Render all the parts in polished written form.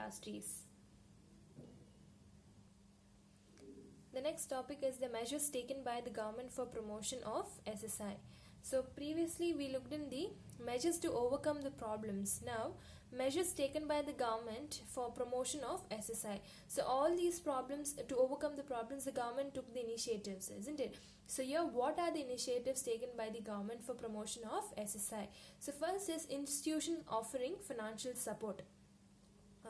industries. The next topic is the measures taken by the government for promotion of SSI. So previously we looked in the measures to overcome the problems. Now measures taken by the government for promotion of SSI. So all these problems, to overcome the problems, the government took the initiatives, isn't it? So here, what are the initiatives taken by the government for promotion of SSI? So first is institution offering financial support.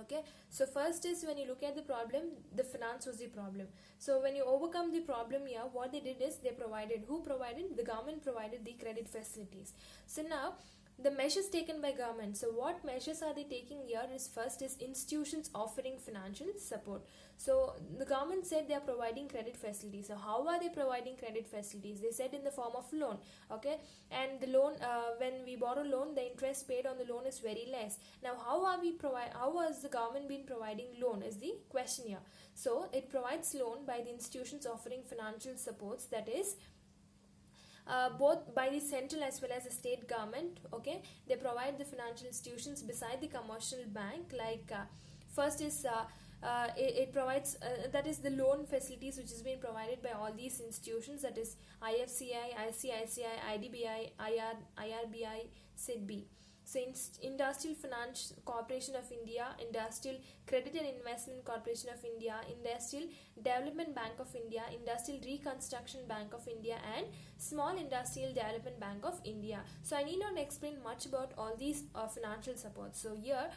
Okay, so first is when you look at the problem, the finance was the problem. So when you overcome the problem here, what they did is they provided, who provided? The government provided the credit facilities. So now the measures taken by government. So what measures are they taking here is first is institutions offering financial support. So the government said they are providing credit facilities. So how are they providing credit facilities? They said in the form of loan. Okay, and the loan, when we borrow loan, the interest paid on the loan is very less. Now how has the government been providing loan is the question here. So it provides loan by the institutions offering financial supports, that is both by the central as well as the state government. Okay, they provide the financial institutions beside the commercial bank, like first is it provides that is the loan facilities which is being provided by all these institutions, that is IFCI, ICICI, IDBI, IRBI, SIDBI. So Industrial Finance Corporation of India, Industrial Credit and Investment Corporation of India, Industrial Development Bank of India, Industrial Reconstruction Bank of India, and Small Industrial Development Bank of India. So I need not explain much about all these financial supports. So here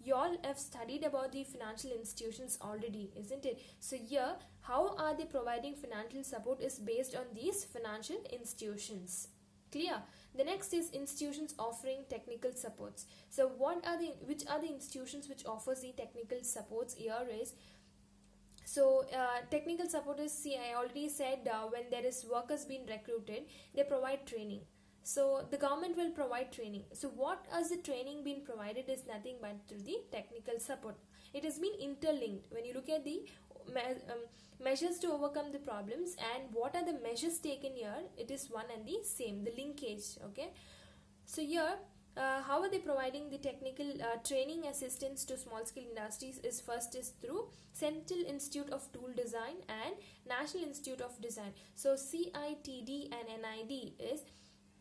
you all have studied about the financial institutions already, isn't it? So here, how are they providing financial support is based on these financial institutions. Clear? The next is institutions offering technical supports. So which are the institutions which offers the technical supports here is, so technical support is, see, I already said when there is workers being recruited, they provide training. So the government will provide training. So what has the training been provided is nothing but through the technical support. It has been interlinked. When you look at the measures to overcome the problems and what are the measures taken here, it is one and the same, the linkage. Okay, so here how are they providing the technical training assistance to small scale industries is first is through Central Institute of Tool Design and National Institute of Design. So CITD and NID is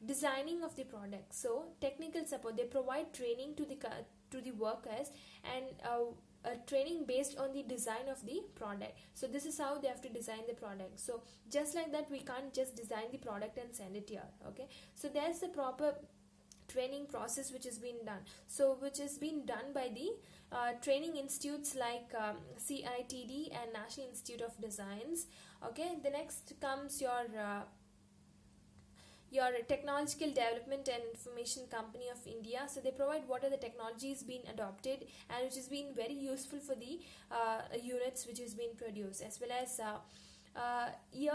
designing of the product. So technical support, they provide training to the workers, and training based on the design of the product. So this is how they have to design the product. So just like that, we can't just design the product and send it here. Okay, so there's the proper training process which has been done. So which has been done by the training institutes like CITD and National Institute of Designs. Okay, the next comes your Technological Development and Information Company of India. So they provide what are the technologies being adopted and which has been very useful for the units which has been produced, as well as here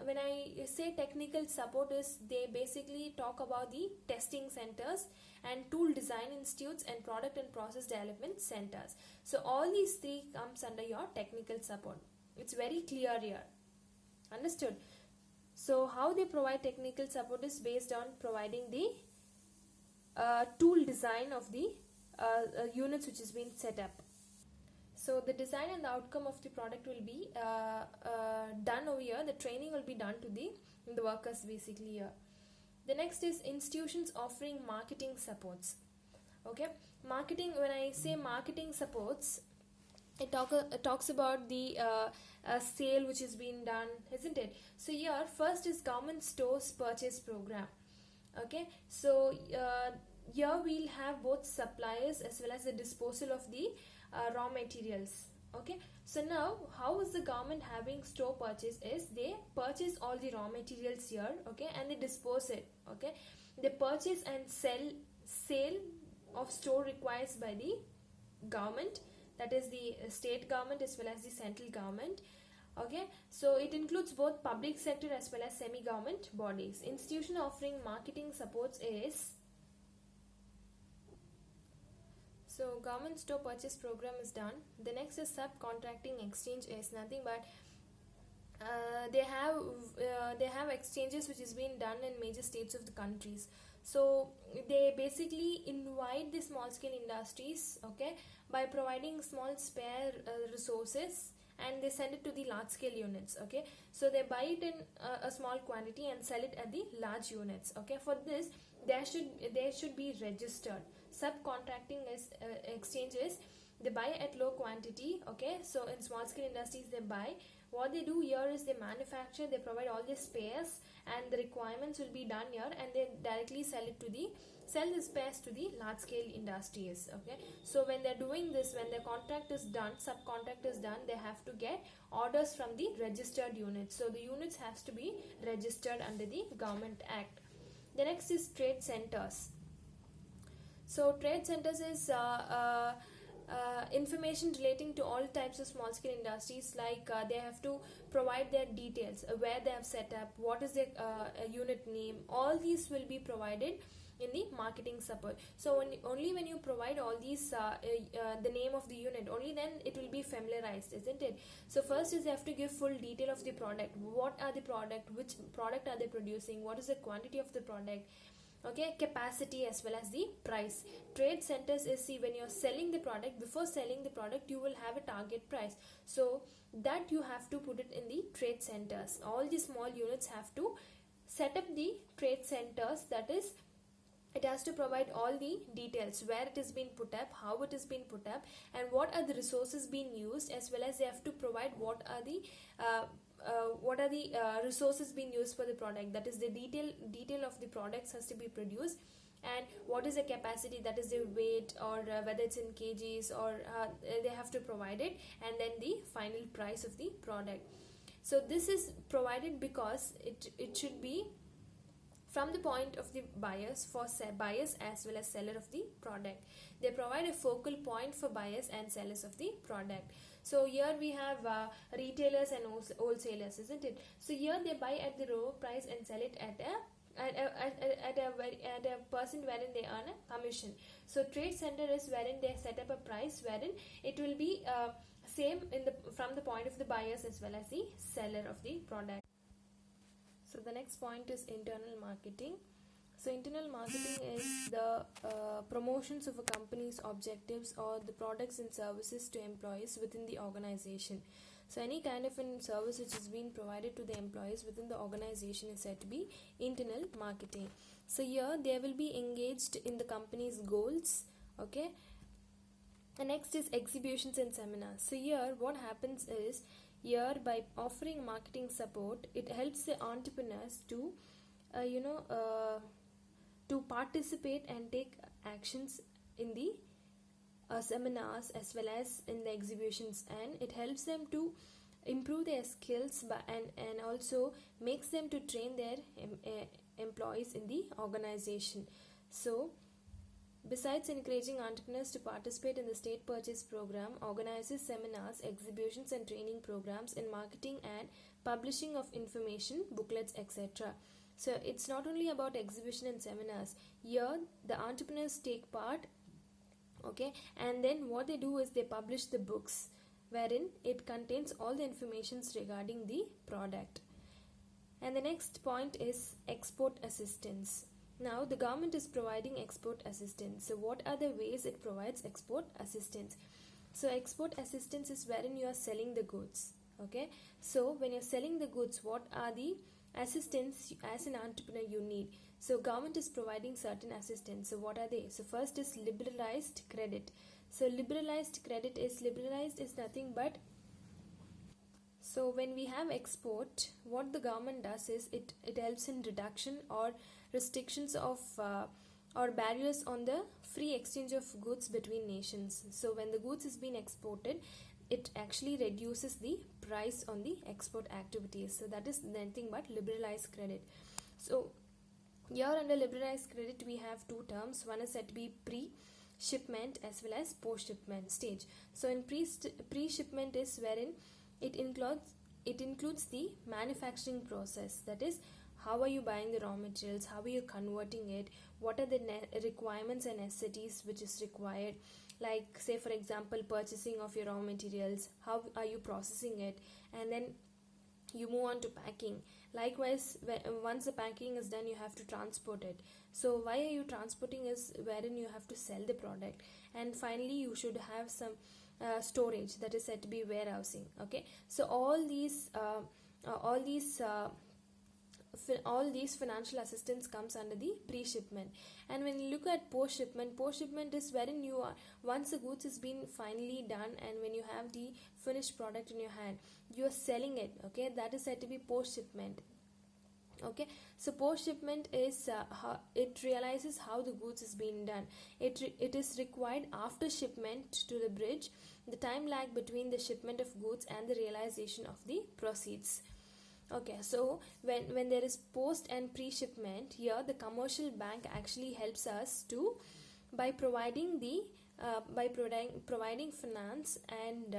when I say technical support is, they basically talk about the testing centers and tool design institutes and product and process development centers. So all these three comes under your technical support. It's very clear here. Understood? So how they provide technical support is based on providing the tool design of the units which has been set up. So the design and the outcome of the product will be done over here. The training will be done to the workers basically here. The next is institutions offering marketing supports. Okay, marketing, when I say marketing supports, it talks about the sale which is being done, isn't it? So here first is government stores purchase program. Okay, so here we'll have both suppliers as well as the disposal of the raw materials. Okay, so now how is the government having store purchase is, they purchase all the raw materials here, okay, and they dispose it. Okay, they purchase and sale of store requires by the government, that is the state government as well as the central government. Okay, so it includes both public sector as well as semi-government bodies. Institution offering marketing supports is, so government store purchase program is done. The next is subcontracting exchange is nothing but they have exchanges which is being done in major states of the countries. So they basically invite the small scale industries, okay, by providing small spare resources, and they send it to the large scale units, okay. So they buy it in a small quantity and sell it at the large units, okay. For this, they should be registered. Subcontracting is exchanges, they buy at low quantity, okay. So in small scale industries, they buy. What they do here is they manufacture, they provide all the spares, and the requirements will be done here, and they directly sell the spares to the large scale industries, okay. So when they're doing this, when the contract is done, subcontract is done, they have to get orders from the registered units. So the units has to be registered under the Government Act. The next is trade centers. So trade centers is information relating to all types of small scale industries, like they have to provide their details, where they have set up, what is their unit name. All these will be provided in the marketing support. So only when you provide all these the name of the unit, only then it will be familiarized, isn't it? So first is they have to give full detail of the product. What are the product, which product are they producing, what is the quantity of the product, okay, capacity, as well as the price. Trade centers is, see, when you're selling the product, before selling the product you will have a target price, so that you have to put it in the trade centers. All the small units have to set up the trade centers, that is, it has to provide all the details, where it is being put up, how it is being put up, and what are the resources being used, as well as they have to provide what are the resources being used for the product, that is the detail of the products has to be produced, and what is the capacity, that is the weight, or whether it's in kgs, or they have to provide it, and then the final price of the product. So this is provided because it should be from the point of the buyers, for buyers as well as seller of the product. They provide a focal point for buyers and sellers of the product. So here we have retailers and wholesalers, isn't it? So here they buy at the lower price and sell it at a percent wherein they earn a commission. So trade center is wherein they set up a price wherein it will be same from the point of the buyers as well as the seller of the product. So the next point is internal marketing. So internal marketing is the promotions of a company's objectives or the products and services to employees within the organization. So any kind of a service which is being provided to the employees within the organization is said to be internal marketing. So here they will be engaged in the company's goals, okay. And next is exhibitions and seminars. So here what happens is, here by offering marketing support, it helps the entrepreneurs to to participate and take actions in the seminars as well as in the exhibitions, and it helps them to improve their skills and also makes them to train their employees in the organization. So besides encouraging entrepreneurs to participate in the state purchase program, organizes seminars, exhibitions and training programs in marketing and publishing of information, booklets, etc. So it's not only about exhibition and seminars. Here the entrepreneurs take part, okay, and then what they do is they publish the books wherein it contains all the informations regarding the product. And the next point is export assistance. Now the government is providing export assistance. So what are the ways it provides export assistance? So export assistance is wherein you are selling the goods, okay. So when you're selling the goods, what are the assistance as an entrepreneur you need? So government is providing certain assistance. So what are they? So first is liberalized credit. So liberalized is nothing but, so when we have export, what the government does is it helps in reduction or restrictions of or barriers on the free exchange of goods between nations. So when the goods is being exported, it actually reduces the price on the export activities. So that is nothing but liberalized credit. So here under liberalized credit we have two terms. One is said to be pre-shipment as well as post-shipment stage. So in pre-shipment is wherein it includes the manufacturing process, that is, how are you buying the raw materials, how are you converting it, what are the requirements and necessities which is required, like say for example purchasing of your raw materials, how are you processing it, and then You move on to packing. Likewise, once the packing is done, you have to transport it. So why are you transporting is wherein you have to sell the product. And finally, you should have some storage, that is said to be warehousing. Okay, so all these financial assistance comes under the pre-shipment. And when you look at post-shipment is wherein you are, once the goods has been finally done and when you have the finished product in your hand, you are selling it. Okay, that is said to be post-shipment. Okay, so post-shipment is it realizes how the goods is being done. It is required after shipment to the bridge, the time lag between the shipment of goods and the realization of the proceeds. Okay, so when there is post and pre-shipment, here the commercial bank actually helps us to by providing providing finance and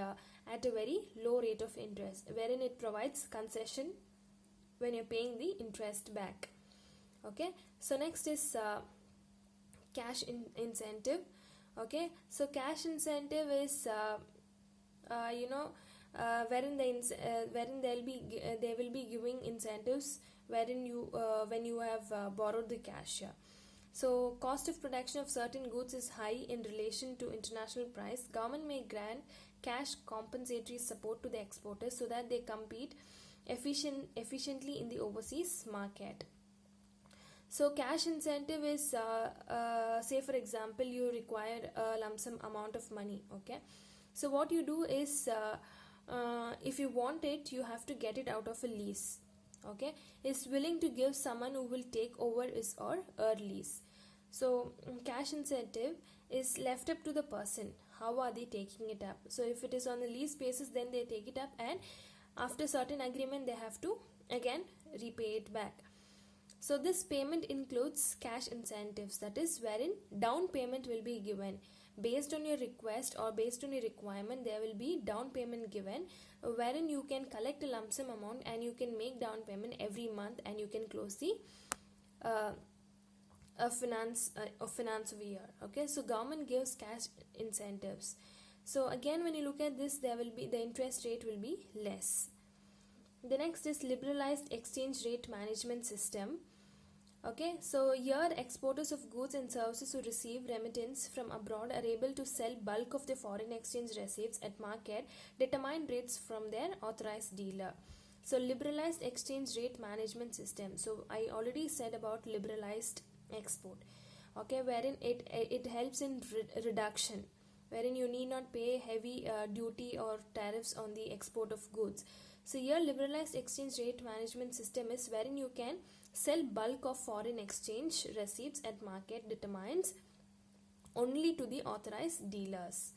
at a very low rate of interest, wherein it provides concession when you're paying the interest back. Okay, so next is cash incentive. Okay, so cash incentive is wherein they will be giving incentives wherein you when you have borrowed the cash. Yeah. So cost of production of certain goods is high in relation to international price. Government may grant cash compensatory support to the exporters so that they compete efficiently in the overseas market. So cash incentive is say for example you require a lump sum amount of money. Okay, so what you do is if you want it, you have to get it out of a lease. Okay, is willing to give someone who will take over his or her lease. So cash incentive is left up to the person. How are they taking it up? So if it is on a lease basis, then they take it up, and after certain agreement they have to again repay it back. So this payment includes cash incentives, that is wherein down payment will be given. Based on your request or based on your requirement, there will be down payment given, wherein you can collect a lump sum amount and you can make down payment every month, and you can close the finance of a year. Okay, so government gives cash incentives. So again, when you look at this, there will be the interest rate will be less. The next is liberalized exchange rate management system. Okay, so here exporters of goods and services who receive remittance from abroad are able to sell bulk of their foreign exchange receipts at market determined rates from their authorized dealer. So liberalized exchange rate management system. So I already said about liberalized export. Okay, wherein it helps in reduction, wherein you need not pay heavy duty or tariffs on the export of goods. So here liberalized exchange rate management system is wherein you can sell bulk of foreign exchange receipts at market determines only to the authorized dealers.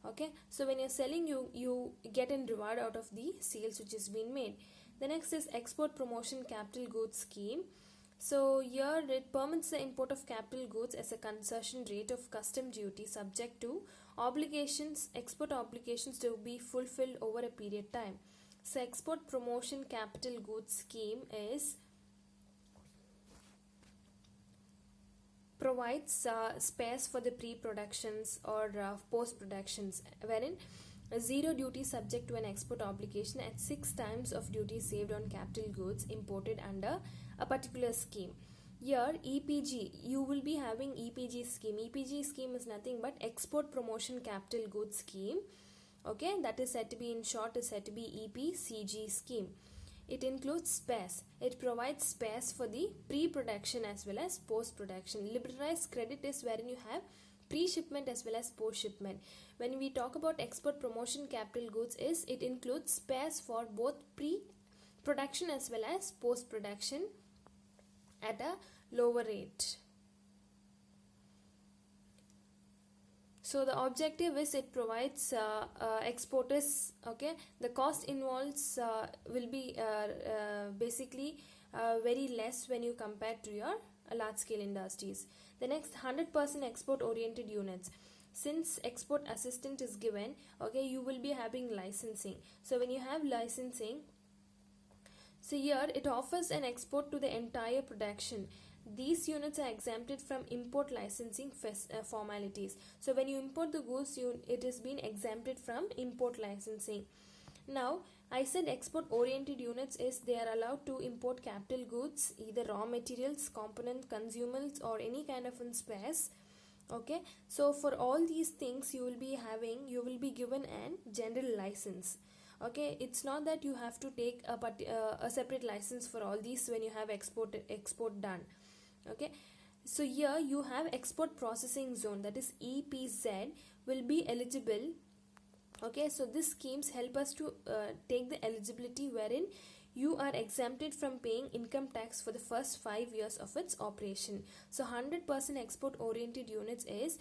Okay, so when you're selling, you get a reward out of the sales which is being made. The next is export promotion capital goods scheme. So here it permits the import of capital goods as a concession rate of custom duty subject to export obligations to be fulfilled over a period time. So export promotion capital goods scheme is provides space for the pre-productions or post-productions, wherein zero duty subject to an export obligation at 6 times of duty saved on capital goods imported under a particular scheme. Here EPG, you will be having EPG scheme. EPG scheme is nothing but export promotion capital goods scheme. Okay, that is said to be, in short, is said to be EPCG scheme. It includes spares. It provides spares for the pre-production as well as post-production. Liberalized credit is wherein you have pre-shipment as well as post-shipment. When we talk about export promotion capital goods, it includes spares for both pre-production as well as post-production at a lower rate. So the objective is it provides exporters, okay, the cost involves will be basically very less when you compare to your large scale industries. The next, 100% export oriented units. Since export assistance is given, okay, you will be having licensing. So when you have licensing, so here it offers an export to the entire production. These units are exempted from import licensing formalities. So when you import the goods, it is being exempted from import licensing. Now, I said export oriented units is they are allowed to import capital goods, either raw materials, component, consumables, or any kind of spares. Okay, so for all these things you will be given an general license. Okay, it's not that you have to take a separate license for all these when you have export done. Okay, so here you have export processing zone, that is EPZ, will be eligible. Okay, so these schemes help us to take the eligibility wherein you are exempted from paying income tax for the first 5 years of its operation. So 100% export oriented units is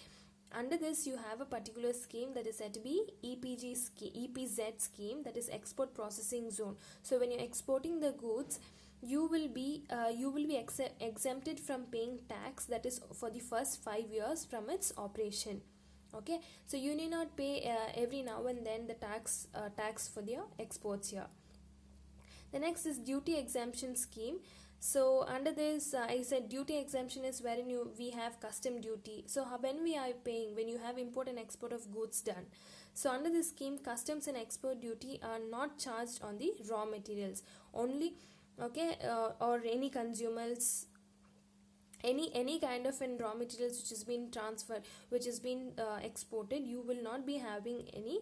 under this. You have a particular scheme that is said to be EPZ scheme, that is export processing zone. So when you're exporting the goods, you will be exempted from paying tax, that is for the first 5 years from its operation. Okay, so you need not pay every now and then the tax for the exports here. The next is duty exemption scheme. So under this, I said duty exemption is wherein we have custom duty. So when we are paying, when you have import and export of goods done, so under this scheme, customs and export duty are not charged on the raw materials only. Okay, or any consumables, any kind of raw materials which has been transferred, which has been exported, you will not be having any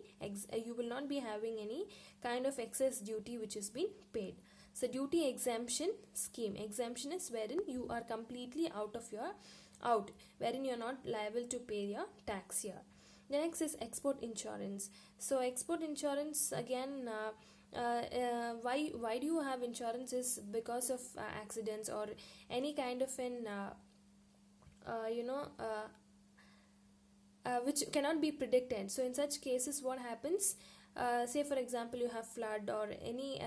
kind of excess duty which has been paid. So duty exemption scheme, exemption is wherein you are completely out, wherein you are not liable to pay your tax here. The next is export insurance. So export insurance, again, why do you have insurance is because of accidents or any kind of which cannot be predicted. So in such cases, what happens, say for example you have flood or any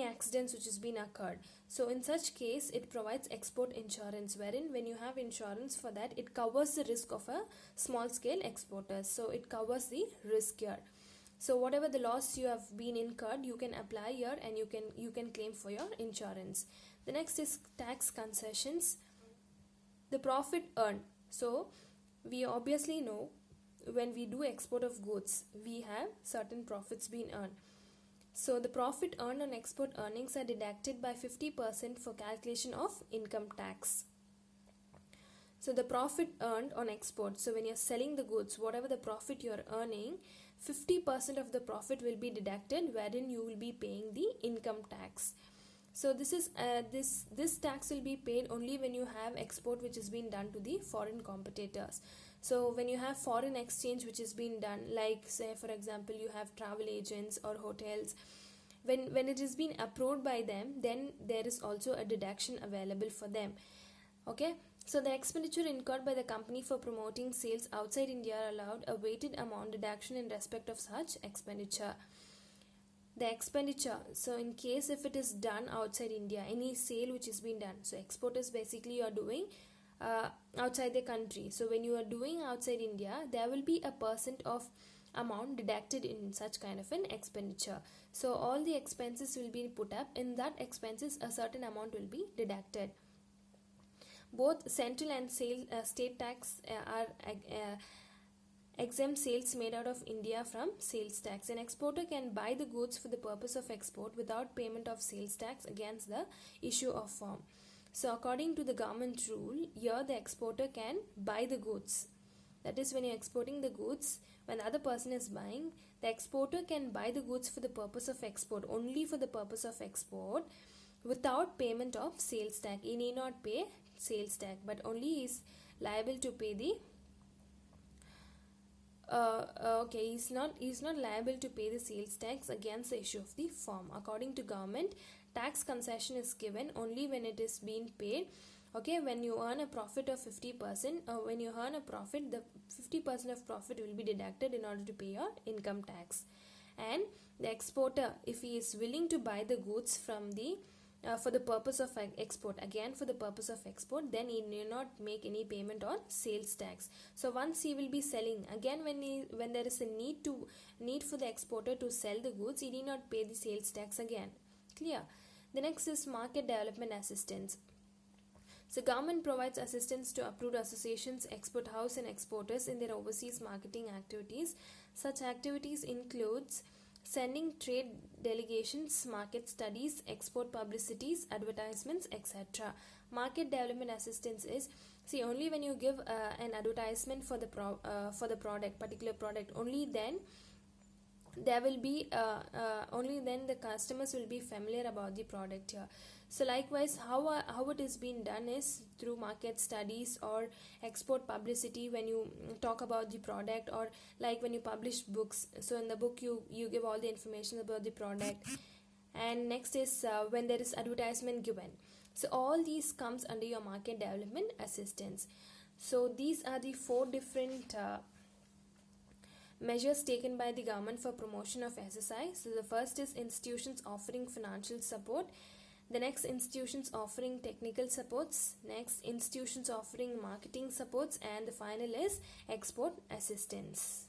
accidents which has been occurred. So in such case, it provides export insurance, wherein when you have insurance for that, it covers the risk of a small scale exporter. So it covers the risk here. So whatever the loss you have been incurred, you can apply here and you can claim for your insurance. The next is tax concessions. The profit earned. So we obviously know when we do export of goods, we have certain profits being earned. So the profit earned on export earnings are deducted by 50% for calculation of income tax. So the profit earned on export, so when you're selling the goods, whatever the profit you're earning, 50% of the profit will be deducted, wherein you will be paying the income tax. So this is this tax will be paid only when you have export which is being done to the foreign competitors. So when you have foreign exchange which is being done, like say for example you have travel agents or hotels, when it is being approved by them, then there is also a deduction available for them. Okay, so the expenditure incurred by the company for promoting sales outside India are allowed a weighted amount deduction in respect of such expenditure. The expenditure, so in case if it is done outside India, any sale which is being done, so export is basically you are doing outside the country. So when you are doing outside India, there will be a percent of amount deducted in such kind of an expenditure. So all the expenses will be put up. In that expenses, a certain amount will be deducted. Both central and state tax are exempt sales made out of India from sales tax. An exporter can buy the goods for the purpose of export without payment of sales tax against the issue of form. So according to the government rule, here the exporter can buy the goods. That is, when you're exporting the goods, when the other person is buying, the exporter can buy the goods for the purpose of export, only for the purpose of export, without payment of sales tax. He need not pay sales tax, but only he is liable to pay the he's not liable to pay the sales tax against the issue of the form. According to government, tax concession is given only when it is being paid. Okay, when you earn a profit of 50%, when you earn a profit, the 50% of profit will be deducted in order to pay your income tax. And the exporter, if he is willing to buy the goods from the for the purpose of export, again for the purpose of export, then he need not make any payment on sales tax. So once he will be selling, again when there is a need for the exporter to sell the goods, he need not pay the sales tax again. Clear? The next is market development assistance. So government provides assistance to approved associations, export house and exporters in their overseas marketing activities. Such activities includes sending trade delegations, market studies, export publicities, advertisements, etc. Market development assistance is, see, only when you give an advertisement for the product, particular product, only then there will be only then the customers will be familiar about the product here. So likewise, how it is being done is through market studies or export publicity when you talk about the product, or like when you publish books. So in the book you give all the information about the product. And next is when there is advertisement given. So all these comes under your market development assistance. So these are the 4 different measures taken by the government for promotion of SSI. So the first is institutions offering financial support. The next, institutions offering technical supports. Next, institutions offering marketing supports. And the final is export assistance.